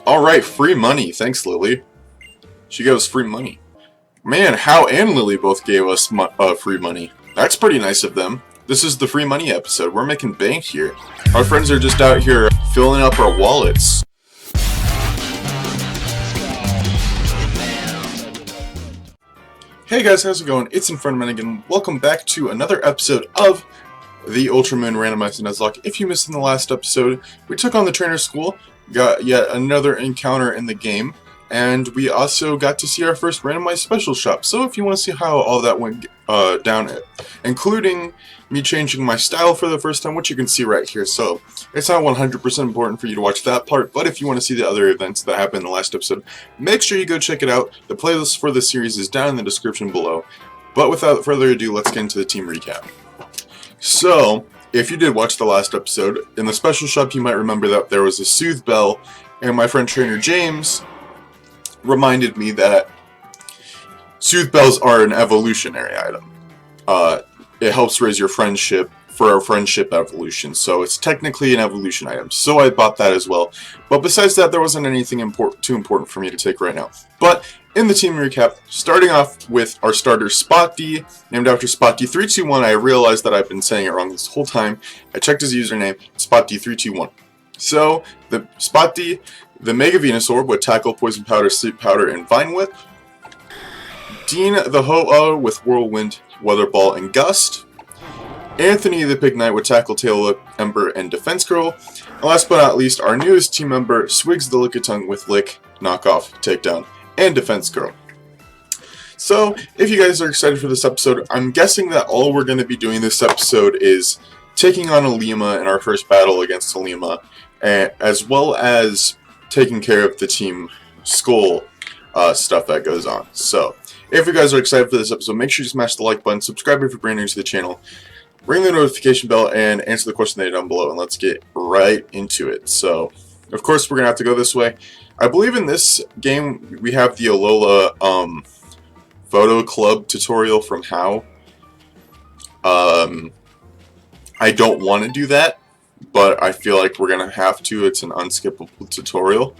Alright, free money. Thanks, Lily. She gave us free money. Man, How and Lily both gave us free money. That's pretty nice of them. This is the free money episode. We're making bank here. Our friends are just out here filling up our wallets. Hey guys, how's it going? It's in front of me again. Welcome back to another episode of the Ultramoon Randomizer Nuzlocke. If you missed in the last episode, we took on the trainer school, got yet another encounter in the game, and we also got to see our first randomized special shop. So if you want to see how all that went down, including me changing my style for the first time, which you can see right here. So it's not 100% important for you to watch that part, but if you want to see the other events that happened in the last episode, make sure you go check it out. The playlist for the series is down in the description below. But without further ado, let's get into the team recap. So, if you did watch the last episode, in the special shop you might remember that there was a Soothe Bell, and my friend Trainer James reminded me that Soothe Bells are an evolutionary item. It helps raise your friendship for a friendship evolution, so it's technically an evolution item. So I bought that as well. But besides that, there wasn't anything too important for me to take right now. But in the team recap, starting off with our starter Spot D, named after Spot D321. I realized that I've been saying it wrong this whole time. I checked his username, Spot D321. So, the Spot D, the Mega Venusaur with Tackle, Poison Powder, Sleep Powder, and Vine Whip. Dean the Ho-Oh with Whirlwind, Weather Ball, and Gust. Anthony the Pig Knight with Tackle, Tail Whip, Ember, and Defense Curl. And last but not least, our newest team member, Swigs the Lickitung with Lick, Knockoff, Takedown, and Defense Curl. So, if you guys are excited for this episode, I'm guessing that all we're going to be doing this episode is taking on Ilima in our first battle against Ilima, as well as taking care of the Team Skull stuff that goes on. So, if you guys are excited for this episode, make sure you smash the like button, subscribe if you're brand new to the channel, ring the notification bell, and answer the question down below, and let's get right into it. So, of course, we're going to have to go this way. I believe in this game, we have the Alola photo club tutorial from How. I don't want to do that, but I feel like we're going to have to. It's an unskippable tutorial.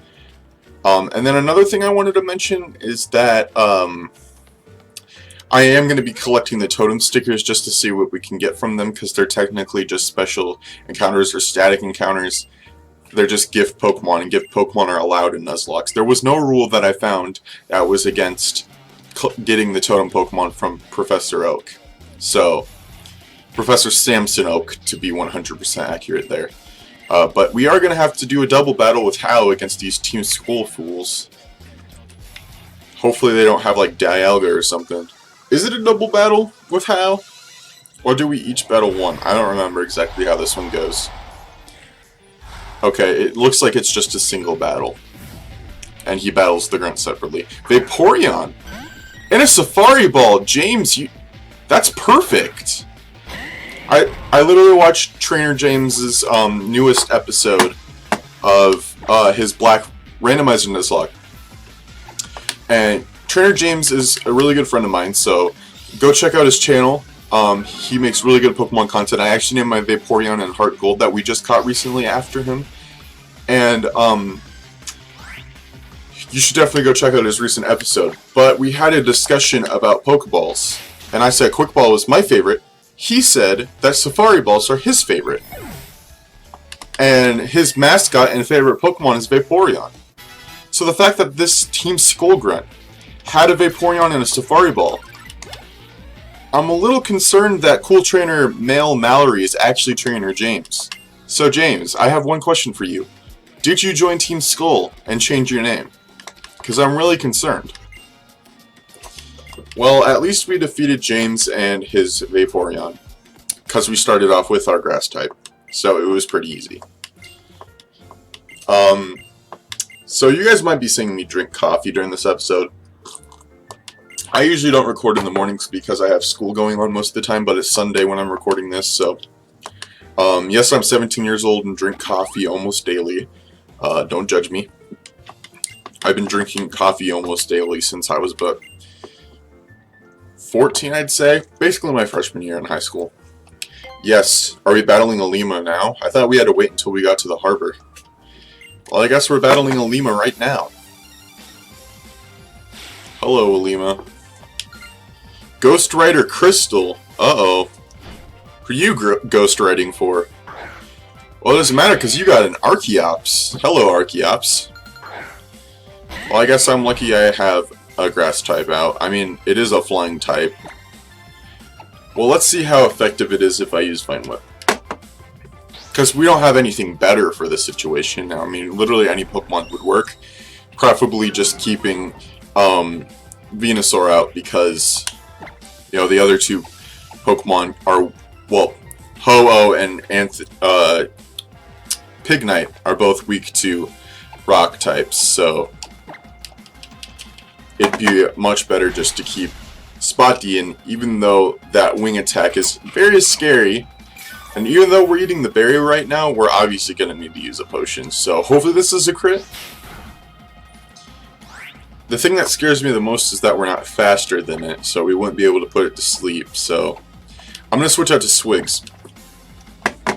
And then another thing I wanted to mention is that I am going to be collecting the totem stickers just to see what we can get from them, because they're technically just special encounters or static encounters. They're just gift Pokemon, and gift Pokemon are allowed in Nuzlocke. There was no rule that I found that was against getting the totem Pokemon from Professor Oak. So, Professor Samson Oak, to be 100% accurate there. But we are going to have to do a double battle with How against these Team Skull fools. Hopefully they don't have like Dialga or something. Is it a double battle with How? Or do we each battle one? I don't remember exactly how this one goes. Okay, it looks like it's just a single battle. And he battles the grunt separately. Vaporeon! And a Safari Ball! James, that's perfect! I literally watched Trainer James's newest episode of his Black Randomizer Nuzlocke. And Trainer James is a really good friend of mine, so go check out his channel. He makes really good Pokemon content. I actually named my Vaporeon in Heart Gold that we just caught recently after him. And you should definitely go check out his recent episode. But we had a discussion about Pokeballs, and I said Quick Ball was my favorite. He said that Safari Balls are his favorite. And his mascot and favorite Pokemon is Vaporeon. So the fact that this Team Skull Grunt had a Vaporeon and a Safari Ball, I'm a little concerned that Cool Trainer Male Mallory is actually Trainer James. So James, I have one question for you. Did you join Team Skull and change your name? Because I'm really concerned. Well, at least we defeated James and his Vaporeon, because we started off with our Grass type, so it was pretty easy. So you guys might be seeing me drink coffee during this episode. I usually don't record in the mornings because I have school going on most of the time, but it's Sunday when I'm recording this, so... yes, I'm 17 years old and drink coffee almost daily. Don't judge me. I've been drinking coffee almost daily since I was about 14, I'd say. Basically my freshman year in high school. Yes, are we battling Ilima now? I thought we had to wait until we got to the harbor. Well, I guess we're battling Ilima right now. Hello, Ilima. Ghost Rider Crystal. Uh-oh. Who are you ghost riding for? Well, it doesn't matter because you got an Archeops. Hello, Archeops. Well, I guess I'm lucky I have a grass type out. I mean, it is a flying type. Well, let's see how effective it is if I use Vine Whip. Because we don't have anything better for this situation now. I mean, literally any Pokemon would work. Preferably just keeping Venusaur out because, you know, the other two Pokemon are, well, Ho-Oh and Pignite are both weak to rock types, so it'd be much better just to keep Spotty in, even though that wing attack is very scary. And even though we're eating the berry right now, we're obviously going to need to use a potion. So hopefully this is a crit. The thing that scares me the most is that we're not faster than it, so we wouldn't be able to put it to sleep. So I'm going to switch out to Swigs,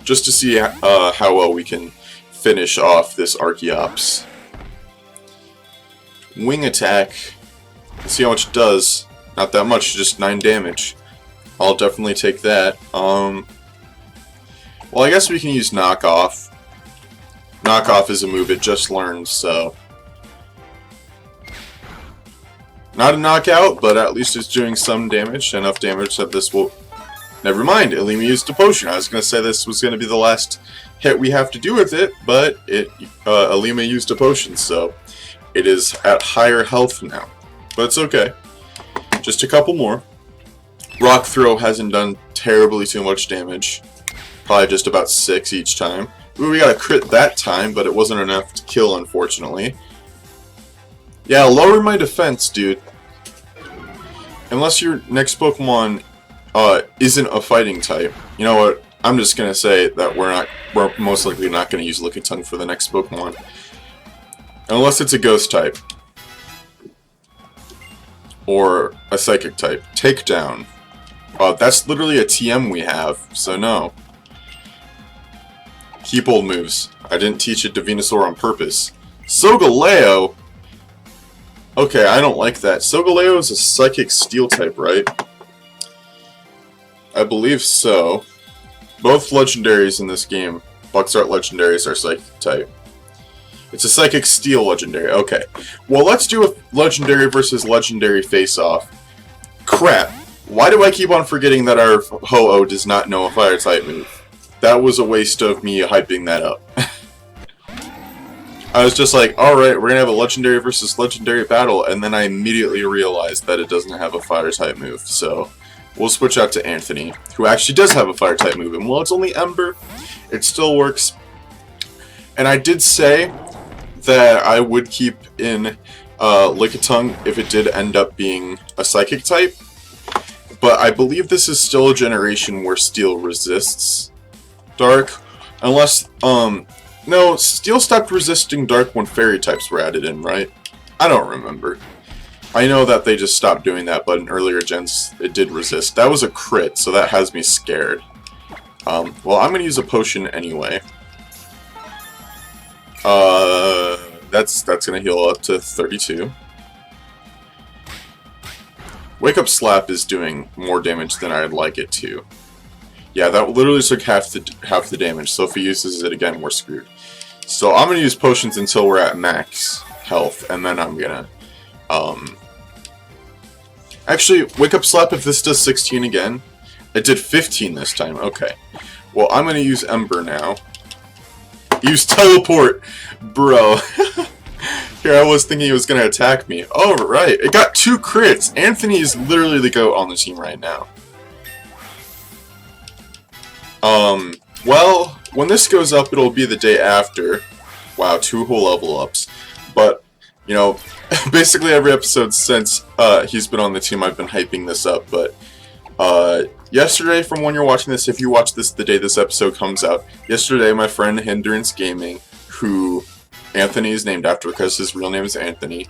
just to see how well we can finish off this Archeops. Wing attack. Let's see how much it does. Not that much, just 9 damage. I'll definitely take that. Well, I guess we can use Knockoff. Knockoff is a move it just learned, so... Not a knockout, but at least it's doing some damage. Enough damage that this will... Never mind, Ilima used a potion. I was going to say this was going to be the last hit we have to do with it, but Ilima used a potion, so it is at higher health now. But it's okay. Just a couple more. Rock Throw hasn't done terribly too much damage. Probably just about 6 each time. Ooh, we got a crit that time, but it wasn't enough to kill, unfortunately. Yeah, lower my defense, dude. Unless your next Pokemon isn't a fighting type. You know what? I'm just gonna say that we're most likely not gonna use Lickitung for the next Pokemon. Unless it's a ghost type. Or a psychic type. Takedown. That's literally a TM we have, so no. Keep old moves. I didn't teach it to Venusaur on purpose. Solgaleo? Okay, I don't like that. Solgaleo is a psychic steel type, right? I believe so. Both legendaries in this game, Bucksart legendaries, are psychic type. It's a psychic steel legendary. Okay. Well, let's do a legendary versus legendary face-off. Crap. Why do I keep on forgetting that our Ho-Oh does not know a fire type move? That was a waste of me hyping that up. I was just like, alright, we're gonna have a legendary versus legendary battle, and then I immediately realized that it doesn't have a fire type move, so we'll switch out to Anthony, who actually does have a fire type move, and while it's only Ember, it still works. And I did say that I would keep in Lickitung if it did end up being a psychic type, but I believe this is still a generation where Steel resists Dark, unless, no, Steel stopped resisting Dark when Fairy types were added in, right? I don't remember. I know that they just stopped doing that, but in earlier gens, it did resist. That was a crit, so that has me scared. Well, I'm gonna use a potion anyway. That's gonna heal up to 32. Wake Up Slap is doing more damage than I'd like it to. Yeah, that literally took half the damage, so if he uses it again, we're screwed. So I'm gonna use potions until we're at max health, and then I'm gonna, Actually, Wake Up Slap if this does 16 again. It did 15 this time, okay. Well, I'm gonna use Ember now. Use Teleport! Bro. Here I was thinking he was gonna attack me. Oh, right. It got 2 crits! Anthony is literally the GOAT on the team right now. Well, when this goes up, it'll be the day after. Wow, 2 whole level ups. But, you know, basically every episode since he's been on the team, I've been hyping this up. But, yesterday, from when you're watching this, if you watch this the day this episode comes out, yesterday my friend Hindrance Gaming, who Anthony is named after because his real name is Anthony,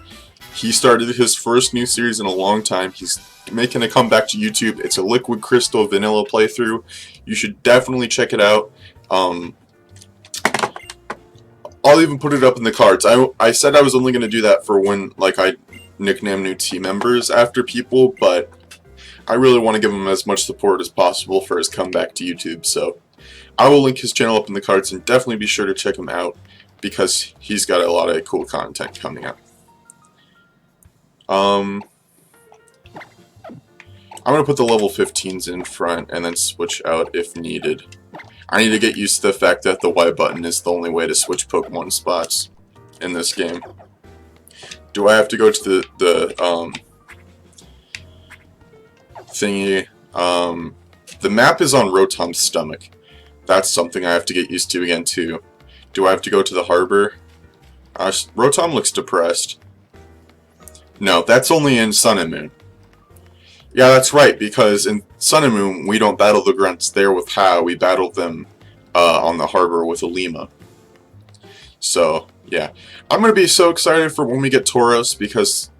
he started his first new series in a long time. He's making a comeback to YouTube. It's a Liquid Crystal vanilla playthrough. You should definitely check it out. I'll even put it up in the cards. I said I was only going to do that for when like I nickname new team members after people, but I really want to give him as much support as possible for his comeback to YouTube, so I will link his channel up in the cards, and definitely be sure to check him out because he's got a lot of cool content coming up. I'm going to put the level 15s in front and then switch out if needed. I need to get used to the fact that the Y button is the only way to switch Pokemon spots in this game. Do I have to go to the thingy? The map is on Rotom's stomach. That's something I have to get used to again too. Do I have to go to the harbor? Rotom looks depressed. No, that's only in Sun and Moon. Yeah, that's right, because in Sun and Moon, we don't battle the grunts there with How, we battle them on the harbor with Ilima. So, yeah. I'm going to be so excited for when we get Tauros, because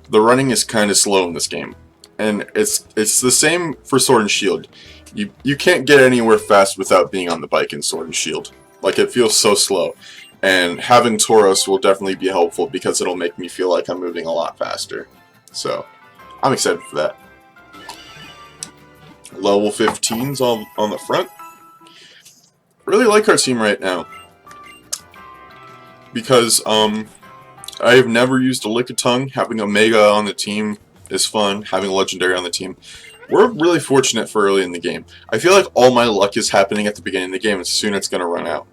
the running is kind of slow in this game. And it's the same for Sword and Shield. You can't get anywhere fast without being on the bike in Sword and Shield. Like, it feels so slow. And having Tauros will definitely be helpful, because it'll make me feel like I'm moving a lot faster. So, I'm excited for that. Level 15s on the front. Really like our team right now. Because, I've never used a Lickitung. Having a Mega on the team is fun. Having a Legendary on the team. We're really fortunate for early in the game. I feel like all my luck is happening at the beginning of the game, and soon it's going to run out.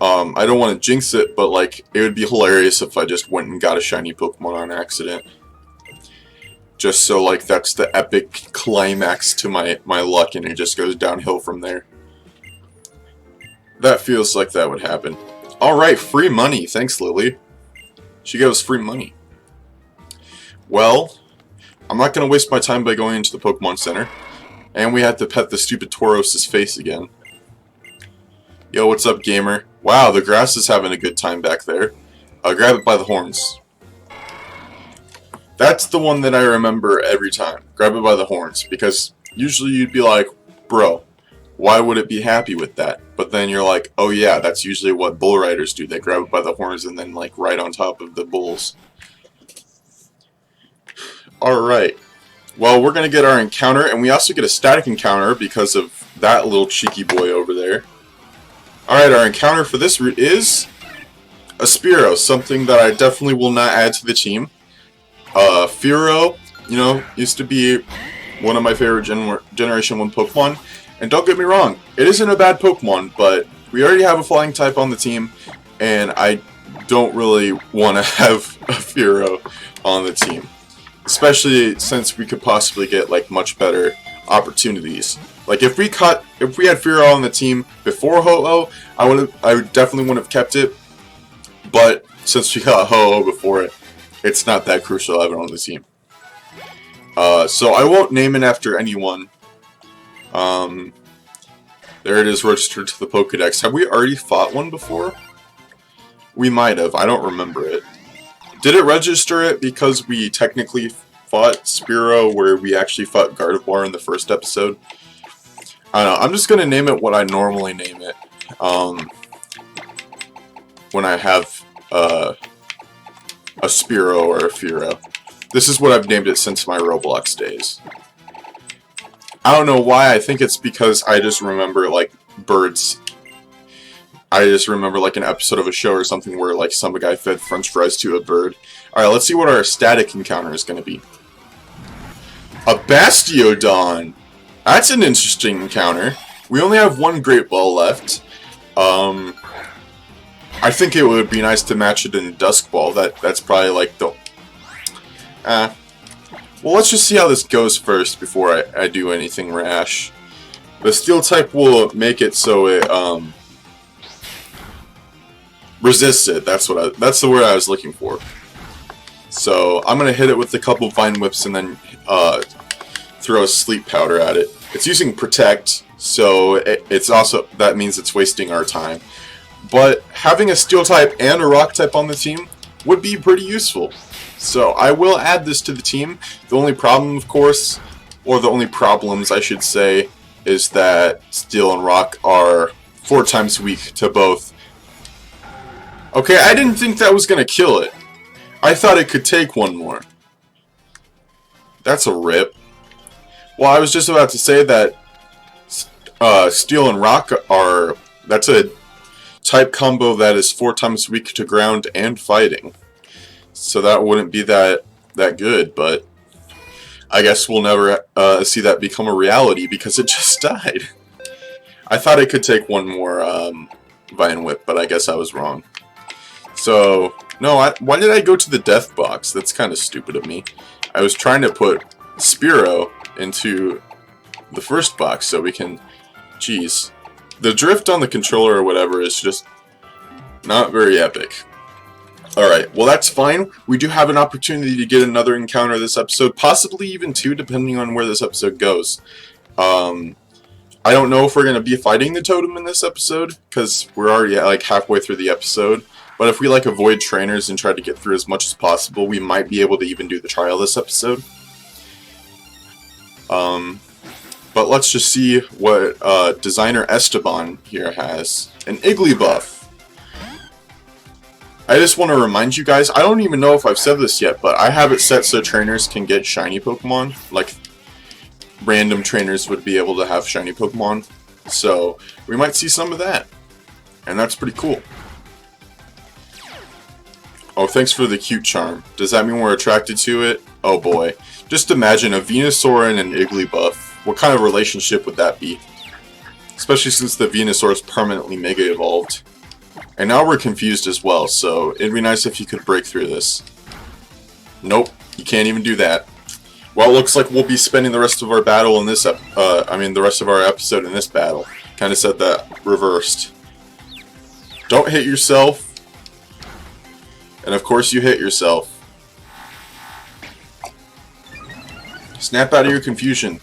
I don't want to jinx it, but, like, it would be hilarious if I just went and got a shiny Pokemon on accident. Just so, like, that's the epic climax to my luck, and it just goes downhill from there. That feels like that would happen. Alright, free money. Thanks, Lily. She gave us free money. Well, I'm not going to waste my time by going into the Pokemon Center. And we had to pet the stupid Tauros' face again. Yo, what's up, gamer? Wow, the grass is having a good time back there. Grab it by the horns. That's the one that I remember every time. Grab it by the horns. Because usually you'd be like, bro, why would it be happy with that? But then you're like, oh yeah, that's usually what bull riders do. They grab it by the horns and then like ride on top of the bulls. Alright. Well, we're going to get our encounter, and we also get a static encounter because of that little cheeky boy over there. Alright, our encounter for this route is a Spearow, something that I definitely will not add to the team. Fearow, you know, used to be one of my favorite Generation 1 Pokemon. And don't get me wrong, it isn't a bad Pokemon, but we already have a flying type on the team, and I don't really want to have a Fearow on the team. Especially since we could possibly get, like, much better opportunities. Like, if we had Fearow on the team before Ho-Oh, I definitely wouldn't have kept it. But since we got Ho-Oh before it, it's not that crucial to have it on the team. So I won't name it after anyone. There it is, registered to the Pokedex. Have we already fought one before? We might have. I don't remember it. Did it register it because we technically fought Spearow where we actually fought Gardevoir in the first episode? I don't know. I'm just going to name it what I normally name it. When I have a Spearow or a Fearow. This is what I've named it since my Roblox days. I don't know why. I think it's because I just remember, like, birds. I just remember, like, an episode of a show or something where, like, some guy fed french fries to a bird. Alright, let's see what our static encounter is going to be. A Bastiodon! That's an interesting encounter. We only have one Great Ball left. I think it would be nice to match it in Dusk Ball. That's probably, like, the... Well, let's just see how this goes first before I do anything rash. The Steel type will make it so it, resists it. That's the word I was looking for. So, I'm gonna hit it with a couple Vine Whips and then, throw a Sleep Powder at it. It's using Protect, so it's also, that means it's wasting our time. But having a Steel type and a Rock type on the team would be pretty useful. So I will add this to the team. The only problem, of course, or the only problems I should say, is that Steel and Rock are 4 times weak to both Okay, I didn't think that was gonna kill it. I thought it could take one more. That's a rip. Well, I was just about to say that Steel and Rock are... That's a type combo that is 4 times weak to ground and fighting. So that wouldn't be that good, but I guess we'll never see that become a reality because it just died. I thought it could take one more Vine Whip, but I guess I was wrong. So, no, why did I go to the death box? That's kind of stupid of me. I was trying to put Spearow into the first box so we can... Jeez. The drift on the controller or whatever is just not very epic. Alright, well that's fine. We do have an opportunity to get another encounter this episode, possibly even 2, depending on where this episode goes. I don't know if we're going to be fighting the totem in this episode, because we're already like halfway through the episode. But if we like avoid trainers and try to get through as much as possible, we might be able to even do the trial this episode. But let's just see what designer Esteban here has. An Igglybuff. I just want to remind you guys, I don't even know if I've said this yet, but I have it set so trainers can get shiny Pokemon. Like, random trainers would be able to have shiny Pokemon. So, we might see some of that. And that's pretty cool. Oh, thanks for the cute charm. Does that mean we're attracted to it? Oh boy. Just imagine a Venusaur and an Igglybuff. What kind of relationship would that be? Especially since the Venusaur is permanently Mega Evolved. And now we're confused as well, so it'd be nice if you could break through this. Nope, you can't even do that. Well, it looks like we'll be spending the rest of our battle in this the rest of our episode in this battle. Kind of said that reversed. Don't hit yourself. And of course you hit yourself. Snap out of your confusion.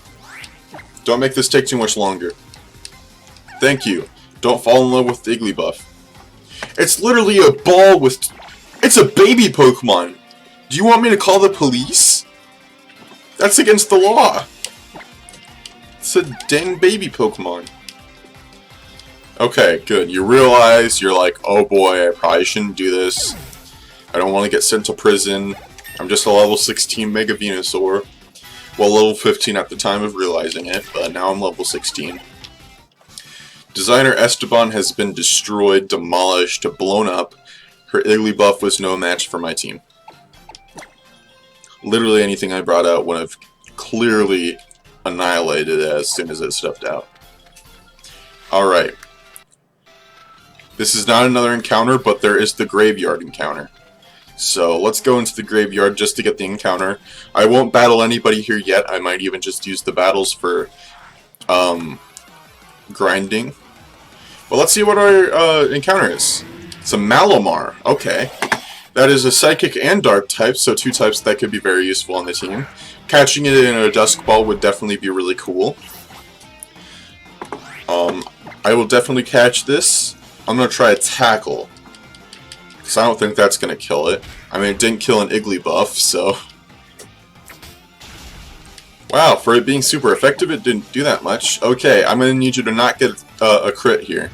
Don't make this take too much longer. Thank you. Don't fall in love with the Igglybuff. It's literally a ball with... It's a baby Pokemon! Do you want me to call the police? That's against the law. It's a dang baby Pokemon. Okay, good. You realize, you're like, oh boy, I probably shouldn't do this. I don't want to get sent to prison. I'm just a level 16 Mega Venusaur. Well, level 15 at the time of realizing it, but now I'm level 16. Designer Esteban has been destroyed, demolished, blown up. Her Igglybuff was no match for my team. Literally anything I brought out would have clearly annihilated it as soon as it stepped out. Alright. This is not another encounter, but there is the graveyard encounter. So let's go into the graveyard just to get the encounter. I won't battle anybody here yet. I might even just use the battles for grinding. But let's see what our encounter is. It's a Malamar. Okay. That is a Psychic and Dark type, so 2 types that could be very useful on the team. Catching it in a Dusk Ball would definitely be really cool. I will definitely catch this. I'm going to try a Tackle. Because I don't think that's going to kill it. I mean, it didn't kill an Igglybuff, so... Wow, for it being super effective, it didn't do that much. Okay, I'm going to need you to not get a crit here.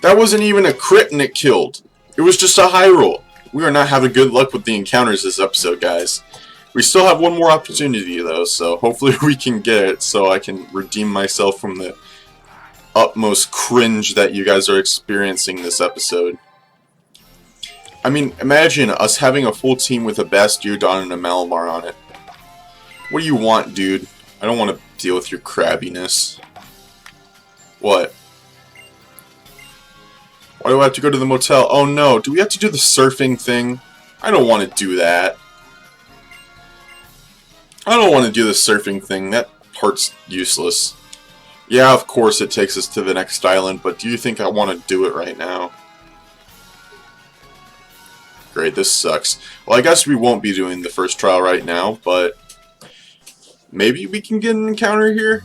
That wasn't even a crit and it killed. It was just a high roll. We are not having good luck with the encounters this episode, guys. We still have one more opportunity, though, so hopefully we can get it so I can redeem myself from the utmost cringe that you guys are experiencing this episode. I mean, imagine us having a full team with a Bastiodon and a Malamar on it. What do you want, dude? I don't want to deal with your crabbiness. What? Why do I have to go to the motel? Oh no, do we have to do the surfing thing? I don't want to do that. I don't want to do the surfing thing. That part's useless. Yeah, of course it takes us to the next island, but do you think I want to do it right now? Great, this sucks. Well, I guess we won't be doing the first trial right now, but maybe we can get an encounter here?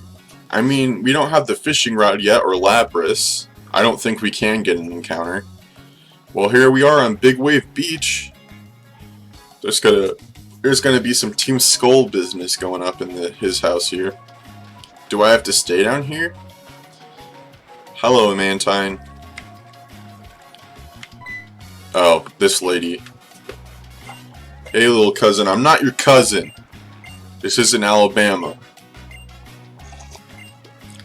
I mean, we don't have the fishing rod yet, or Lapras. I don't think we can get an encounter. Well, here we are on Big Wave Beach. There's gonna be some Team Skull business going up in his house here. Do I have to stay down here? Hello, Mantine. Oh, this lady. Hey, little cousin. I'm not your cousin. This isn't Alabama.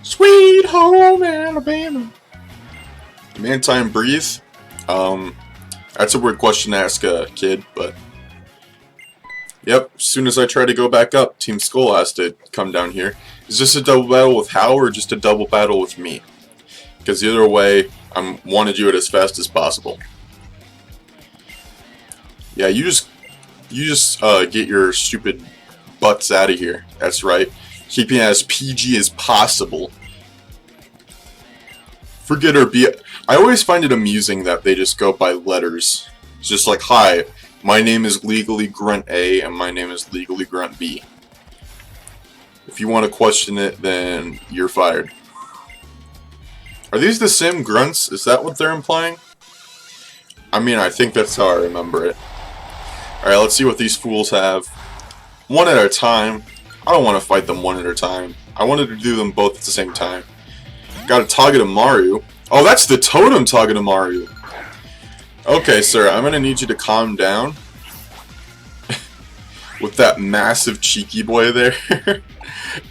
Sweet home Alabama. Mantine breathe? That's a weird question to ask a kid, but... Yep, as soon as I try to go back up, Team Skull has to come down here. Is this a double battle with Hal or just a double battle with me? Because either way, I want to do it as fast as possible. Yeah, you just get your stupid butts out of here. That's right. Keeping it as PG as possible. Forget her B. I always find it amusing that they just go by letters. It's just like, hi, my name is Legally Grunt A, and my name is Legally Grunt B. If you want to question it, then you're fired. Are these the same grunts? Is that what they're implying? I mean, I think that's how I remember it. Alright, let's see what these fools have. One at a time. I don't want to fight them one at a time. I wanted to do them both at the same time. Got a Togedemaru. Oh, that's the Totem Togedemaru. Okay, sir, I'm going to need you to calm down. With that massive cheeky boy there.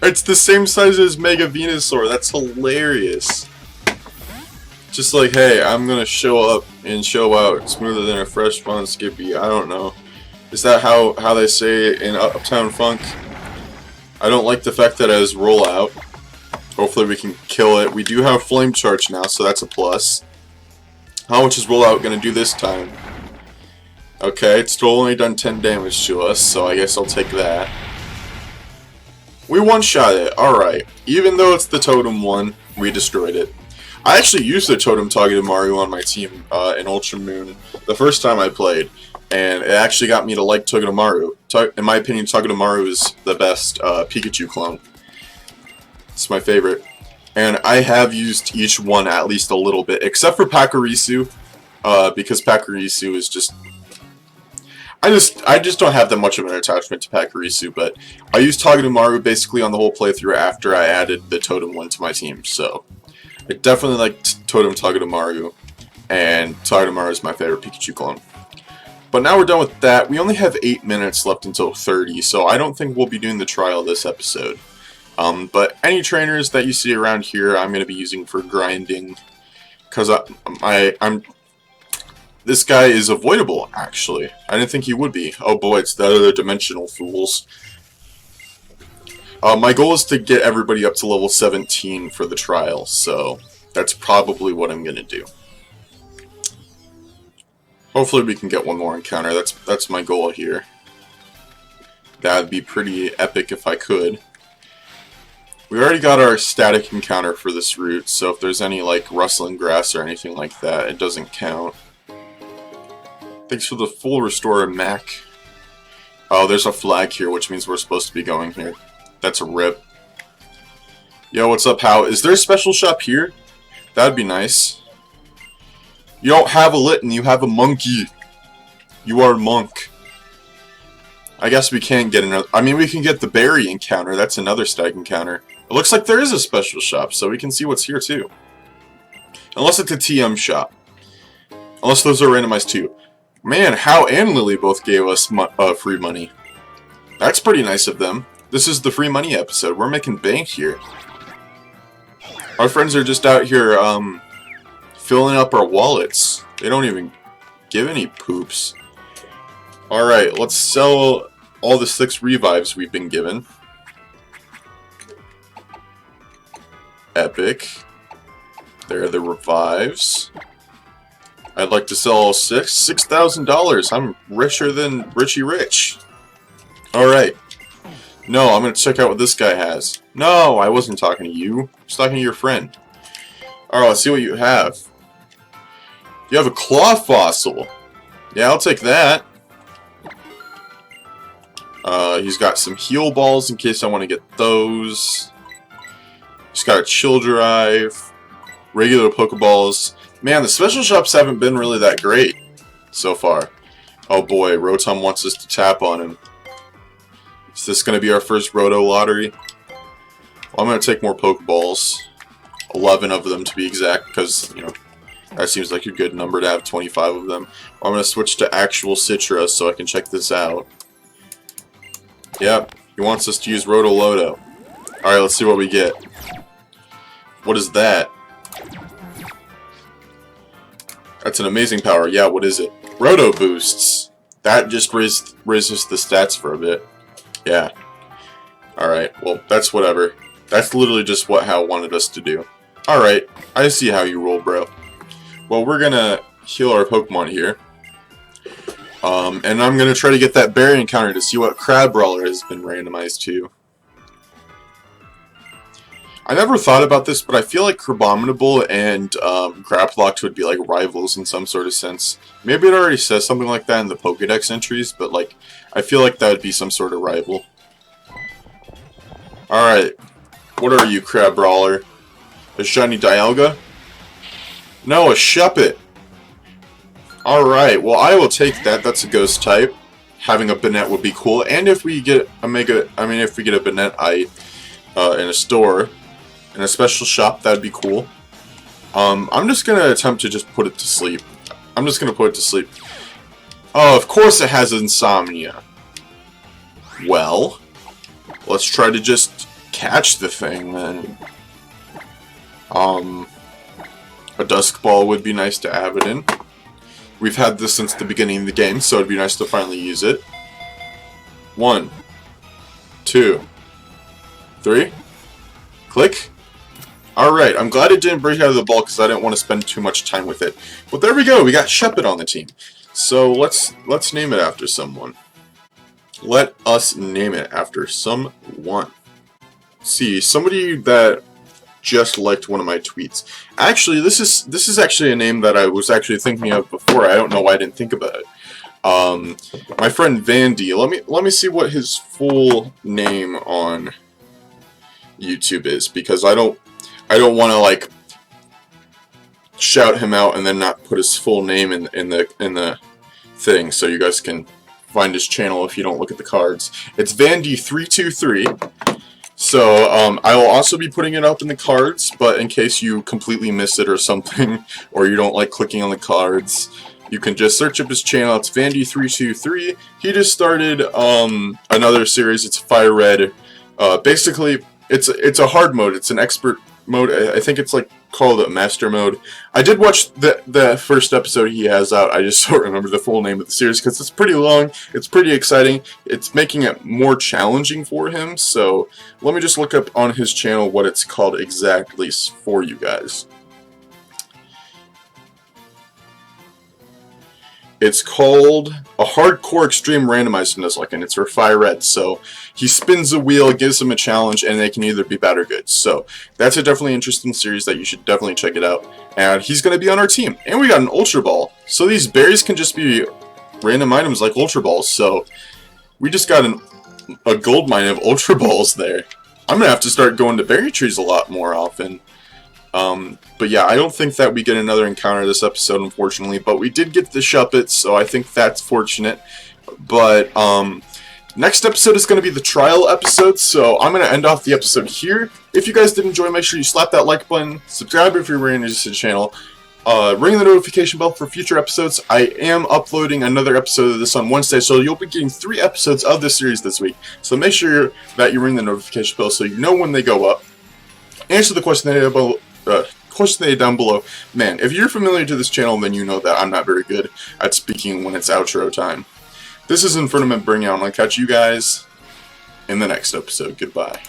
It's the same size as Mega Venusaur. That's hilarious. Just like, hey, I'm going to show up and show out smoother than a fresh spawn Skippy. I don't know. Is that how they say it in Uptown Funk? I don't like the fact that it has rollout. Hopefully we can kill it. We do have Flame Charge now, so that's a plus. How much is rollout going to do this time? Okay, it's still only done 10 damage to us, so I guess I'll take that. We one-shot it, alright. Even though it's the Totem one, we destroyed it. I actually used the Totem Togedemaru on my team in Ultra Moon the first time I played, and it actually got me to like Togedemaru. In my opinion, Togedemaru is the best Pikachu clone. It's my favorite. And I have used each one at least a little bit, except for Pachirisu, because Pachirisu is just... I just don't have that much of an attachment to Pachirisu, but I used Togedemaru basically on the whole playthrough after I added the Totem one to my team, so... I definitely like Totem Togedemaru, and Togedemaru is my favorite Pikachu clone. But now we're done with that. We only have 8 minutes left until 30, so I don't think we'll be doing the trial this episode. But any trainers that you see around here, I'm going to be using for grinding, because this guy is avoidable, actually. I didn't think he would be. Oh boy, it's the other dimensional fools. My goal is to get everybody up to level 17 for the trial, so that's probably what I'm going to do. Hopefully we can get one more encounter. That's my goal here. That'd be pretty epic if I could. We already got our static encounter for this route, so if there's any like rustling grass or anything like that, it doesn't count. Thanks for the full restore, Mac. Oh, there's a flag here, which means we're supposed to be going here. That's a rip. Yo, what's up, How? Is there a special shop here? That'd be nice. You don't have a Litten, you have a monkey. You are a monk. I guess we can't get another... I mean, we can get the berry encounter. That's another stag encounter. It looks like there is a special shop, so we can see what's here, too. Unless it's a TM shop. Unless those are randomized, too. Man, How and Lily both gave us free money. That's pretty nice of them. This is the free money episode. We're making bank here. Our friends are just out here, filling up our wallets. They don't even give any poops. Alright, let's sell all the 6 revives we've been given. Epic. There are the revives. I'd like to sell all 6. $6,000. I'm richer than Richie Rich. Alright. No, I'm going to check out what this guy has. No, I wasn't talking to you. I was talking to your friend. Alright, let's see what you have. You have a claw fossil. Yeah, I'll take that. He's got some heal balls in case I want to get those. He's got a chill drive. Regular Pokeballs. Man, the special shops haven't been really that great so far. Oh boy, Rotom wants us to tap on him. Is this going to be our first Roto lottery? Well, I'm going to take more Pokeballs. 11 of them to be exact, because, you know, that seems like a good number to have 25 of them. I'm going to switch to actual Citra so I can check this out. Yep, he wants us to use Roto Lotto. Alright, let's see what we get. What is that? That's an amazing power. Yeah, what is it? Roto Boosts. That just raises the stats for a bit. Yeah. Alright, well, that's whatever. That's literally just what Hal wanted us to do. Alright, I see how you roll, bro. Well, we're gonna heal our Pokemon here. And I'm gonna try to get that berry encounter to see what Crabrawler has been randomized to. I never thought about this, but I feel like Crabominable and Grapploct would be like rivals in some sort of sense. Maybe it already says something like that in the Pokédex entries, but like, I feel like that would be some sort of rival. Alright, what are you, Crabrawler? A shiny Dialga? No, a Shuppet. Alright, well I will take that. That's a ghost type. Having a Banette would be cool. And if we get a Banette in a store, in a special shop, that'd be cool. I'm just gonna attempt to just put it to sleep. I'm just gonna put it to sleep. Oh, of course it has insomnia. Well, let's try to just catch the thing then. A Dusk Ball would be nice to have it in. We've had this since the beginning of the game, so it'd be nice to finally use it. 1, 2, 3. Click. Alright, I'm glad it didn't break out of the ball because I didn't want to spend too much time with it. But there we go, we got Shuppet on the team. So let's name it after someone. Let us name it after someone. Let's see, somebody that just liked one of my tweets. Actually, this is actually a name that I was actually thinking of before. I don't know why I didn't think about it. My friend Vandy. Let me see what his full name on YouTube is, because I don't want to like shout him out and then not put his full name in the thing, so you guys can find his channel if you don't look at the cards. It's Vandy323. So, I will also be putting it up in the cards, but in case you completely miss it or something, or you don't like clicking on the cards, you can just search up his channel. It's Vandy323. He just started, another series. It's Fire Red. Basically, it's a hard mode. It's an expert mode. I think it's like called a master mode. I did watch the first episode he has out. I just don't remember the full name of the series because it's pretty long. It's pretty exciting. It's making it more challenging for him. So let me just look up on his channel what it's called exactly for you guys. It's called a Hardcore Extreme Randomized Nuzlocke, and it's for Fire Red. So he spins a wheel, gives them a challenge, and they can either be bad or good. So that's a definitely interesting series that you should definitely check it out. And he's going to be on our team. And we got an Ultra Ball. So these berries can just be random items like Ultra Balls. So we just got a gold mine of Ultra Balls there. I'm going to have to start going to berry trees a lot more often. But yeah, I don't think that we get another encounter this episode, unfortunately, but we did get the Shuppet, so I think that's fortunate. But, next episode is going to be the trial episode, so I'm going to end off the episode here. If you guys did enjoy, make sure you slap that like button, subscribe if you're new to the channel, ring the notification bell for future episodes. I am uploading another episode of this on Wednesday, so you'll be getting 3 episodes of this series this week. So make sure that you ring the notification bell so you know when they go up. Answer the question down below. Man, if you're familiar to this channel, then you know that I'm not very good at speaking when it's outro time. This is Inferniment Bring Out, and I'll catch you guys in the next episode. Goodbye.